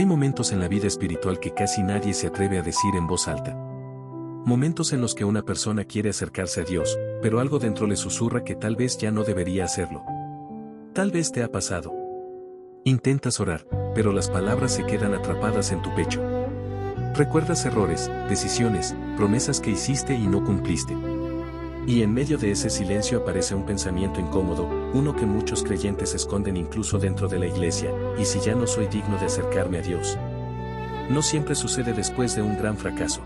Hay momentos en la vida espiritual que casi nadie se atreve a decir en voz alta. Momentos en los que una persona quiere acercarse a Dios, pero algo dentro le susurra que tal vez ya no debería hacerlo. Tal vez te ha pasado. Intentas orar, pero las palabras se quedan atrapadas en tu pecho. Recuerdas errores, decisiones, promesas que hiciste y no cumpliste. Y en medio de ese silencio aparece un pensamiento incómodo, uno que muchos creyentes esconden incluso dentro de la iglesia: ¿y si ya no soy digno de acercarme a Dios? No siempre sucede después de un gran fracaso.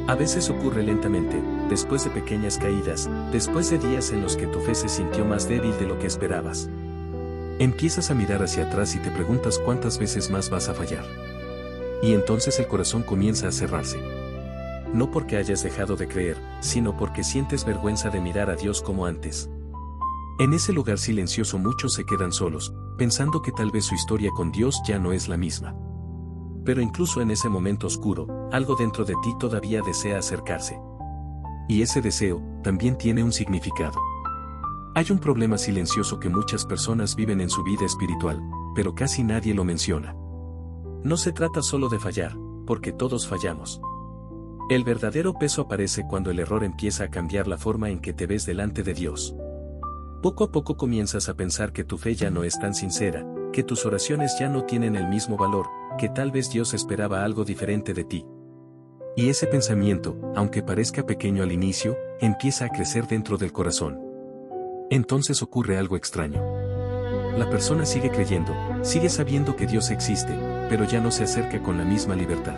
A veces ocurre lentamente, después de pequeñas caídas, después de días en los que tu fe se sintió más débil de lo que esperabas. Empiezas a mirar hacia atrás y te preguntas cuántas veces más vas a fallar. Y entonces el corazón comienza a cerrarse. No porque hayas dejado de creer, sino porque sientes vergüenza de mirar a Dios como antes. En ese lugar silencioso muchos se quedan solos, pensando que tal vez su historia con Dios ya no es la misma. Pero incluso en ese momento oscuro, algo dentro de ti todavía desea acercarse. Y ese deseo también tiene un significado. Hay un problema silencioso que muchas personas viven en su vida espiritual, pero casi nadie lo menciona. No se trata solo de fallar, porque todos fallamos. El verdadero peso aparece cuando el error empieza a cambiar la forma en que te ves delante de Dios. Poco a poco comienzas a pensar que tu fe ya no es tan sincera, que tus oraciones ya no tienen el mismo valor, que tal vez Dios esperaba algo diferente de ti. Y ese pensamiento, aunque parezca pequeño al inicio, empieza a crecer dentro del corazón. Entonces ocurre algo extraño. La persona sigue creyendo, sigue sabiendo que Dios existe, pero ya no se acerca con la misma libertad.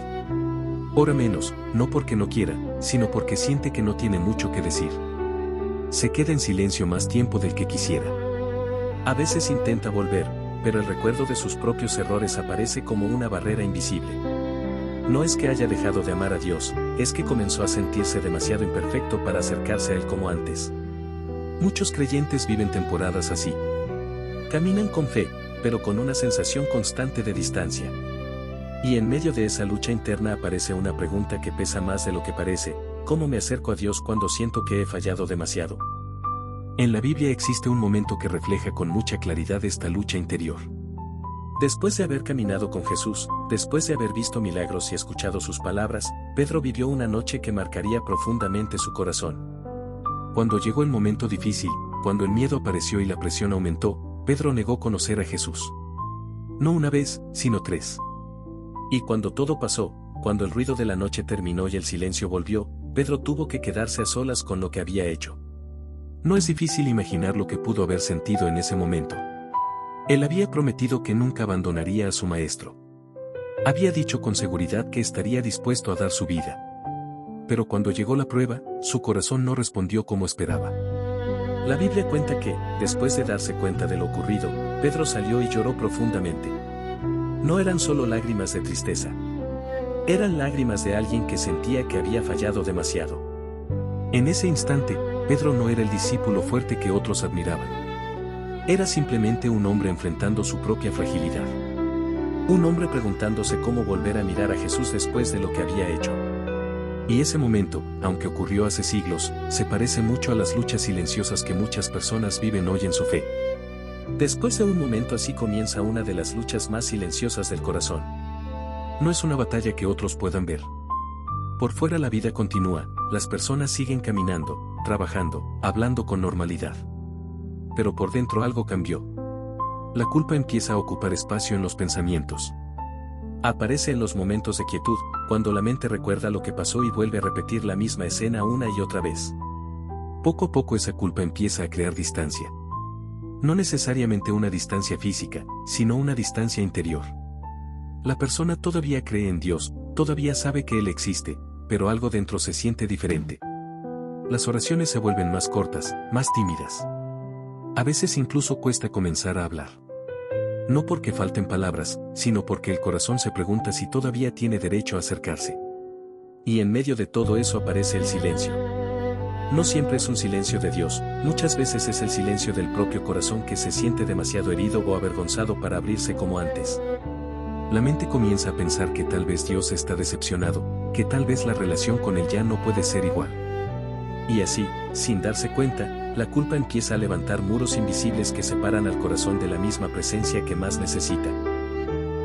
Ora menos, no porque no quiera, sino porque siente que no tiene mucho que decir. Se queda en silencio más tiempo del que quisiera. A veces intenta volver, pero el recuerdo de sus propios errores aparece como una barrera invisible. No es que haya dejado de amar a Dios, es que comenzó a sentirse demasiado imperfecto para acercarse a Él como antes. Muchos creyentes viven temporadas así. Caminan con fe, pero con una sensación constante de distancia. Y en medio de esa lucha interna aparece una pregunta que pesa más de lo que parece: ¿cómo me acerco a Dios cuando siento que he fallado demasiado? En la Biblia existe un momento que refleja con mucha claridad esta lucha interior. Después de haber caminado con Jesús, después de haber visto milagros y escuchado sus palabras, Pedro vivió una noche que marcaría profundamente su corazón. Cuando llegó el momento difícil, cuando el miedo apareció y la presión aumentó, Pedro negó conocer a Jesús. No una vez, sino 3. Y cuando todo pasó, cuando el ruido de la noche terminó y el silencio volvió, Pedro tuvo que quedarse a solas con lo que había hecho. No es difícil imaginar lo que pudo haber sentido en ese momento. Él había prometido que nunca abandonaría a su maestro. Había dicho con seguridad que estaría dispuesto a dar su vida. Pero cuando llegó la prueba, su corazón no respondió como esperaba. La Biblia cuenta que, después de darse cuenta de lo ocurrido, Pedro salió y lloró profundamente. No eran solo lágrimas de tristeza. Eran lágrimas de alguien que sentía que había fallado demasiado. En ese instante, Pedro no era el discípulo fuerte que otros admiraban. Era simplemente un hombre enfrentando su propia fragilidad. Un hombre preguntándose cómo volver a mirar a Jesús después de lo que había hecho. Y ese momento, aunque ocurrió hace siglos, se parece mucho a las luchas silenciosas que muchas personas viven hoy en su fe. Después de un momento así comienza una de las luchas más silenciosas del corazón. No es una batalla que otros puedan ver. Por fuera la vida continúa, las personas siguen caminando, trabajando, hablando con normalidad. Pero por dentro algo cambió. La culpa empieza a ocupar espacio en los pensamientos. Aparece en los momentos de quietud, cuando la mente recuerda lo que pasó y vuelve a repetir la misma escena una y otra vez. Poco a poco esa culpa empieza a crear distancia. No necesariamente una distancia física, sino una distancia interior. La persona todavía cree en Dios, todavía sabe que Él existe, pero algo dentro se siente diferente. Las oraciones se vuelven más cortas, más tímidas. A veces incluso cuesta comenzar a hablar. No porque falten palabras, sino porque el corazón se pregunta si todavía tiene derecho a acercarse. Y en medio de todo eso aparece el silencio. No siempre es un silencio de Dios, muchas veces es el silencio del propio corazón que se siente demasiado herido o avergonzado para abrirse como antes. La mente comienza a pensar que tal vez Dios está decepcionado, que tal vez la relación con Él ya no puede ser igual. Y así, sin darse cuenta, la culpa empieza a levantar muros invisibles que separan al corazón de la misma presencia que más necesita.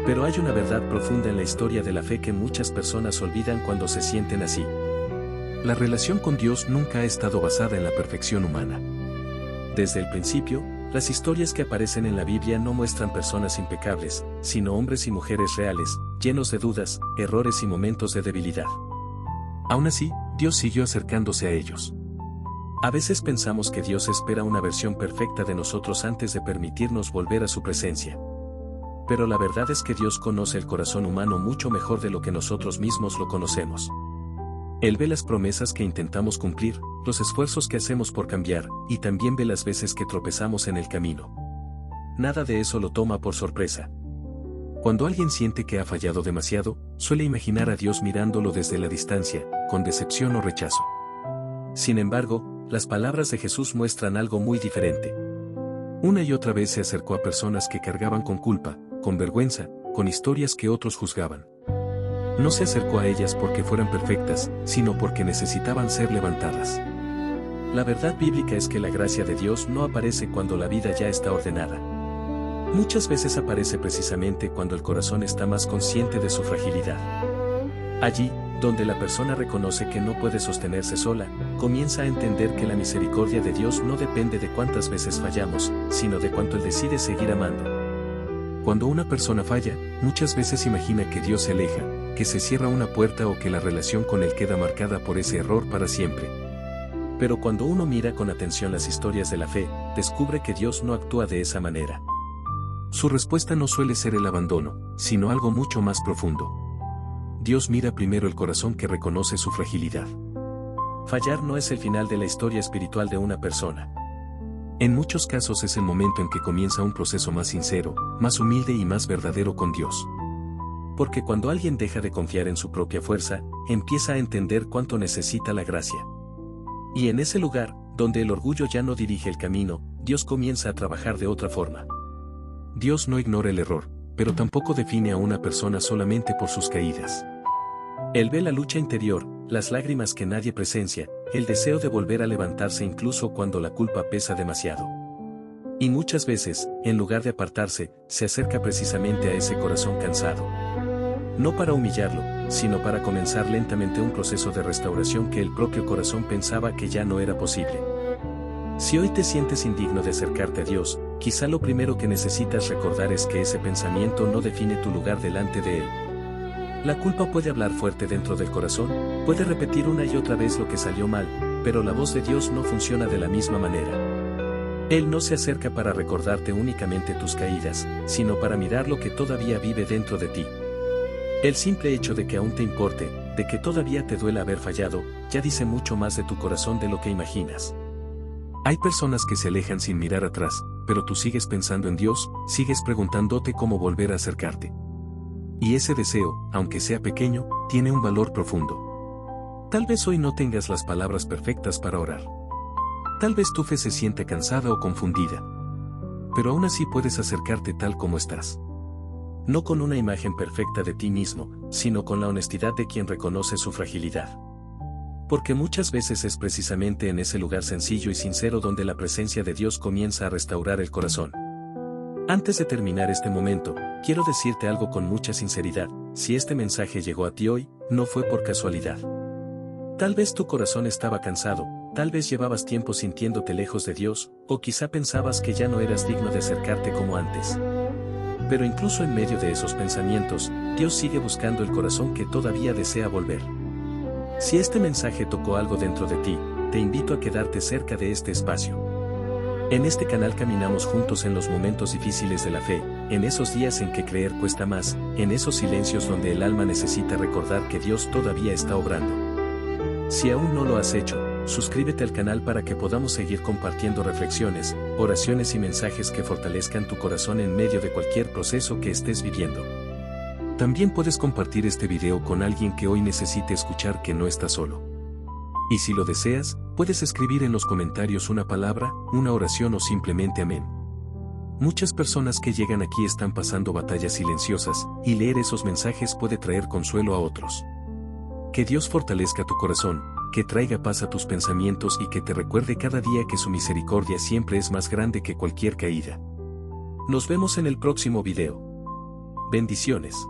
Pero hay una verdad profunda en la historia de la fe que muchas personas olvidan cuando se sienten así. La relación con Dios nunca ha estado basada en la perfección humana. Desde el principio, las historias que aparecen en la Biblia no muestran personas impecables, sino hombres y mujeres reales, llenos de dudas, errores y momentos de debilidad. Aún así, Dios siguió acercándose a ellos. A veces pensamos que Dios espera una versión perfecta de nosotros antes de permitirnos volver a su presencia. Pero la verdad es que Dios conoce el corazón humano mucho mejor de lo que nosotros mismos lo conocemos. Él ve las promesas que intentamos cumplir, los esfuerzos que hacemos por cambiar, y también ve las veces que tropezamos en el camino. Nada de eso lo toma por sorpresa. Cuando alguien siente que ha fallado demasiado, suele imaginar a Dios mirándolo desde la distancia, con decepción o rechazo. Sin embargo, las palabras de Jesús muestran algo muy diferente. Una y otra vez se acercó a personas que cargaban con culpa, con vergüenza, con historias que otros juzgaban. No se acercó a ellas porque fueran perfectas, sino porque necesitaban ser levantadas. La verdad bíblica es que la gracia de Dios no aparece cuando la vida ya está ordenada. Muchas veces aparece precisamente cuando el corazón está más consciente de su fragilidad. Allí, donde la persona reconoce que no puede sostenerse sola, comienza a entender que la misericordia de Dios no depende de cuántas veces fallamos, sino de cuánto Él decide seguir amando. Cuando una persona falla, muchas veces imagina que Dios se aleja, que se cierra una puerta o que la relación con Él queda marcada por ese error para siempre. Pero cuando uno mira con atención las historias de la fe, descubre que Dios no actúa de esa manera. Su respuesta no suele ser el abandono, sino algo mucho más profundo. Dios mira primero el corazón que reconoce su fragilidad. Fallar no es el final de la historia espiritual de una persona. En muchos casos es el momento en que comienza un proceso más sincero, más humilde y más verdadero con Dios. Porque cuando alguien deja de confiar en su propia fuerza, empieza a entender cuánto necesita la gracia. Y en ese lugar, donde el orgullo ya no dirige el camino, Dios comienza a trabajar de otra forma. Dios no ignora el error, pero tampoco define a una persona solamente por sus caídas. Él ve la lucha interior, las lágrimas que nadie presencia, el deseo de volver a levantarse incluso cuando la culpa pesa demasiado. Y muchas veces, en lugar de apartarse, se acerca precisamente a ese corazón cansado. No para humillarlo, sino para comenzar lentamente un proceso de restauración que el propio corazón pensaba que ya no era posible. Si hoy te sientes indigno de acercarte a Dios, quizá lo primero que necesitas recordar es que ese pensamiento no define tu lugar delante de Él. La culpa puede hablar fuerte dentro del corazón, puede repetir una y otra vez lo que salió mal, pero la voz de Dios no funciona de la misma manera. Él no se acerca para recordarte únicamente tus caídas, sino para mirar lo que todavía vive dentro de ti. El simple hecho de que aún te importe, de que todavía te duela haber fallado, ya dice mucho más de tu corazón de lo que imaginas. Hay personas que se alejan sin mirar atrás, pero tú sigues pensando en Dios, sigues preguntándote cómo volver a acercarte. Y ese deseo, aunque sea pequeño, tiene un valor profundo. Tal vez hoy no tengas las palabras perfectas para orar. Tal vez tu fe se siente cansada o confundida. Pero aún así puedes acercarte tal como estás. No con una imagen perfecta de ti mismo, sino con la honestidad de quien reconoce su fragilidad. Porque muchas veces es precisamente en ese lugar sencillo y sincero donde la presencia de Dios comienza a restaurar el corazón. Antes de terminar este momento, quiero decirte algo con mucha sinceridad: si este mensaje llegó a ti hoy, no fue por casualidad. Tal vez tu corazón estaba cansado, tal vez llevabas tiempo sintiéndote lejos de Dios, o quizá pensabas que ya no eras digno de acercarte como antes. Pero incluso en medio de esos pensamientos, Dios sigue buscando el corazón que todavía desea volver. Si este mensaje tocó algo dentro de ti, te invito a quedarte cerca de este espacio. En este canal caminamos juntos en los momentos difíciles de la fe, en esos días en que creer cuesta más, en esos silencios donde el alma necesita recordar que Dios todavía está obrando. Si aún no lo has hecho, suscríbete al canal para que podamos seguir compartiendo reflexiones, oraciones y mensajes que fortalezcan tu corazón en medio de cualquier proceso que estés viviendo. También puedes compartir este video con alguien que hoy necesite escuchar que no está solo. Y si lo deseas, puedes escribir en los comentarios una palabra, una oración o simplemente amén. Muchas personas que llegan aquí están pasando batallas silenciosas, y leer esos mensajes puede traer consuelo a otros. Que Dios fortalezca tu corazón, que traiga paz a tus pensamientos y que te recuerde cada día que su misericordia siempre es más grande que cualquier caída. Nos vemos en el próximo video. Bendiciones.